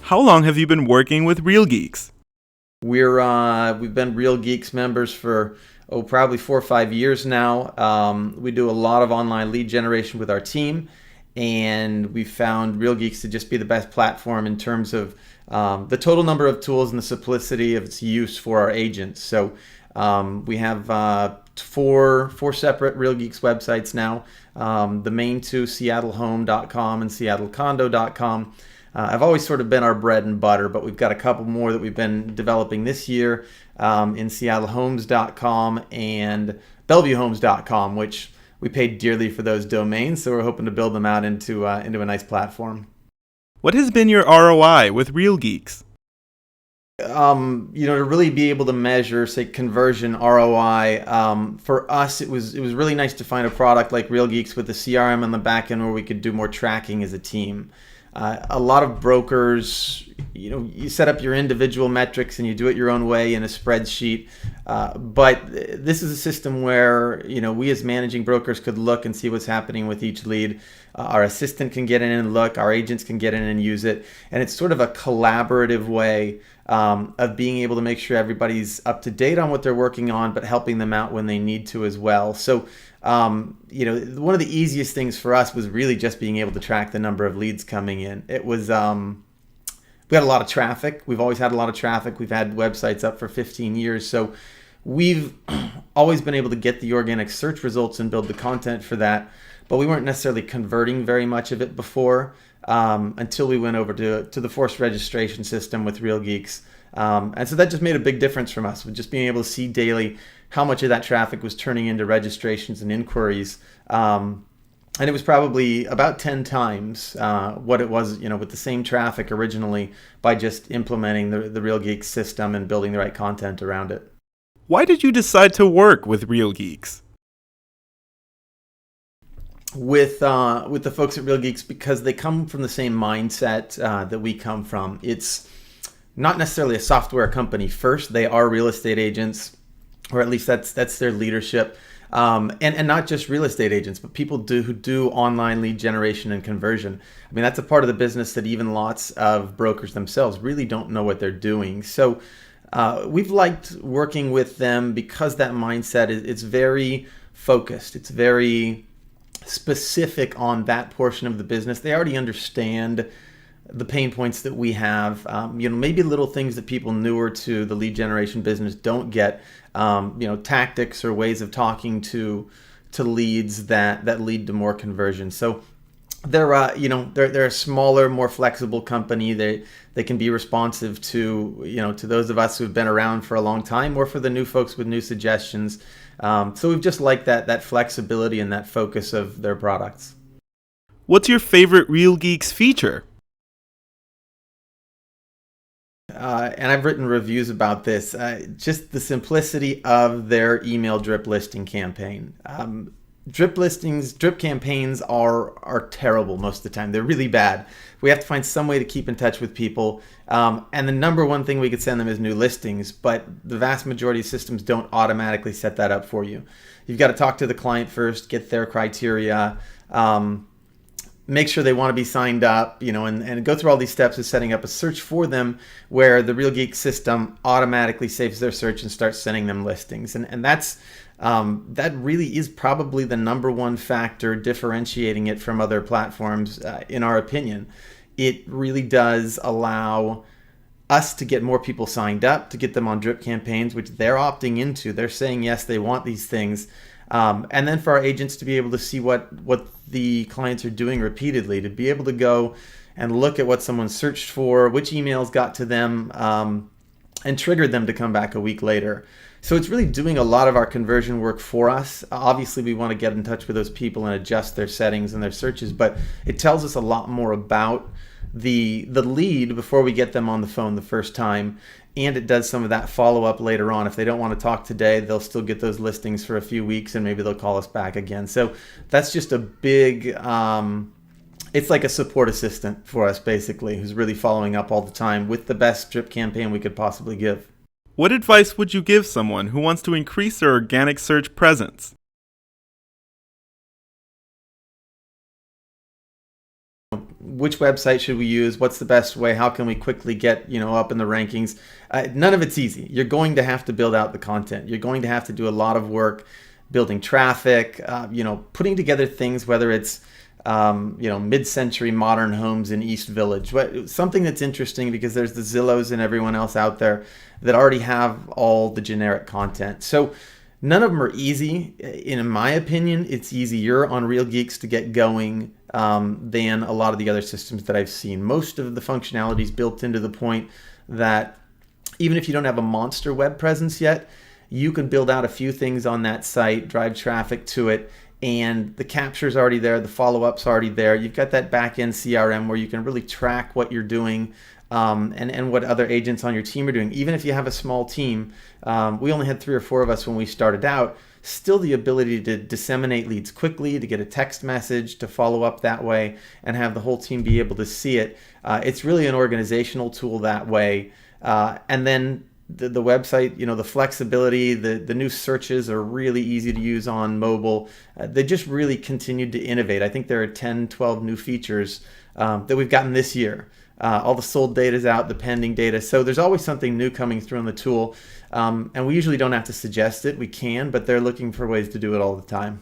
How long have you been working with Real Geeks? We've been Real Geeks members for probably 4 or 5 years now. We do a lot of online lead generation with our team, and we found Real Geeks to just be the best platform in terms of the total number of tools and the simplicity of its use for our agents. So we have four separate Real Geeks websites now. The main two, seattlehome.com and seattlecondo.com. I've always sort of been our bread and butter, but we've got a couple more that we've been developing this year in seattlehomes.com and bellevuehomes.com, which we paid dearly for those domains, so we're hoping to build them out into a nice platform. What has been your ROI with Real Geeks? To really be able to measure, say, conversion ROI, for us, it was really nice to find a product like Real Geeks with the CRM on the back end where we could do more tracking as a team. A lot of brokers, you set up your individual metrics and you do it your own way in a spreadsheet. But this is a system where, we as managing brokers could look and see what's happening with each lead. Our assistant can get in and look, our agents can get in and use it. And it's sort of a collaborative way of being able to make sure everybody's up to date on what they're working on, but helping them out when they need to as well. So, one of the easiest things for us was really just being able to track the number of leads coming in. It was, we had a lot of traffic. We've always had a lot of traffic. We've had websites up for 15 years. So we've always been able to get the organic search results and build the content for that. But we weren't necessarily converting very much of it before until we went over to the forced registration system with Real Geeks. And so that just made a big difference from us, with just being able to see daily how much of that traffic was turning into registrations and inquiries. And it was probably about 10 times what it was, with the same traffic originally, by just implementing the Real Geeks system and building the right content around it. Why did you decide to work with Real Geeks? With the folks at Real Geeks, because they come from the same mindset that we come from. It's not necessarily a software company first. They are real estate agents, or at least that's their leadership. And not just real estate agents, but people who do online lead generation and conversion. I mean, that's a part of the business that even lots of brokers themselves really don't know what they're doing. So we've liked working with them because that mindset it's very focused. It's very specific on that portion of the business. They already understand the pain points that we have, maybe little things that people newer to the lead generation business don't get, tactics or ways of talking to leads that lead to more conversion. So they're a smaller, more flexible company. They can be responsive to those of us who've been around for a long time, or for the new folks with new suggestions. So we've just liked that flexibility and that focus of their products. What's your favorite Real Geeks feature? And I've written reviews about this, just the simplicity of their email drip listing campaign. Drip campaigns are terrible most of the time. They're really bad. We have to find some way to keep in touch with people. And the number one thing we could send them is new listings, but the vast majority of systems don't automatically set that up for you. You've got to talk to the client first, get their criteria, make sure they want to be signed up, and go through all these steps of setting up a search for them, where the Real Geek system automatically saves their search and starts sending them listings. And that's that really is probably the number one factor differentiating it from other platforms, in our opinion. It really does allow us to get more people signed up, to get them on drip campaigns, which they're opting into. They're saying yes, they want these things. And then for our agents to be able to see what the clients are doing repeatedly, to be able to go and look at what someone searched for, which emails got to them, and triggered them to come back a week later. So it's really doing a lot of our conversion work for us. Obviously, we want to get in touch with those people and adjust their settings and their searches, but it tells us a lot more about the lead before we get them on the phone the first time. And it does some of that follow-up later on. If they don't want to talk today, they'll still get those listings for a few weeks, and maybe they'll call us back again. So that's just a big, it's like a support assistant for us, basically, who's really following up all the time with the best drip campaign we could possibly give. What advice would you give someone who wants to increase their organic search presence? which website should we use? What's the best way? How can we quickly get, up in the rankings? None of it's easy. You're going to have to build out the content. You're going to have to do a lot of work building traffic, putting together things, whether it's, mid-century modern homes in East Village. Something that's interesting because there's the Zillows and everyone else out there that already have all the generic content. So none of them are easy. In my opinion, it's easier on Real Geeks to get going than a lot of the other systems that I've seen. Most of the functionality is built into the point that even if you don't have a monster web presence yet, you can build out a few things on that site, drive traffic to it, and the capture's already there, the follow-up's already there. You've got that back-end CRM where you can really track what you're doing and what other agents on your team are doing. Even if you have a small team, we only had 3 or 4 of us when we started out, still the ability to disseminate leads quickly, to get a text message, to follow up that way, and have the whole team be able to see it. It's really an organizational tool that way. And then the website, the flexibility, the new searches are really easy to use on mobile. They just really continued to innovate. I think there are 10, 12 new features that we've gotten this year. All the sold data is out, the pending data. So there's always something new coming through on the tool. And we usually don't have to suggest it. We can, but they're looking for ways to do it all the time.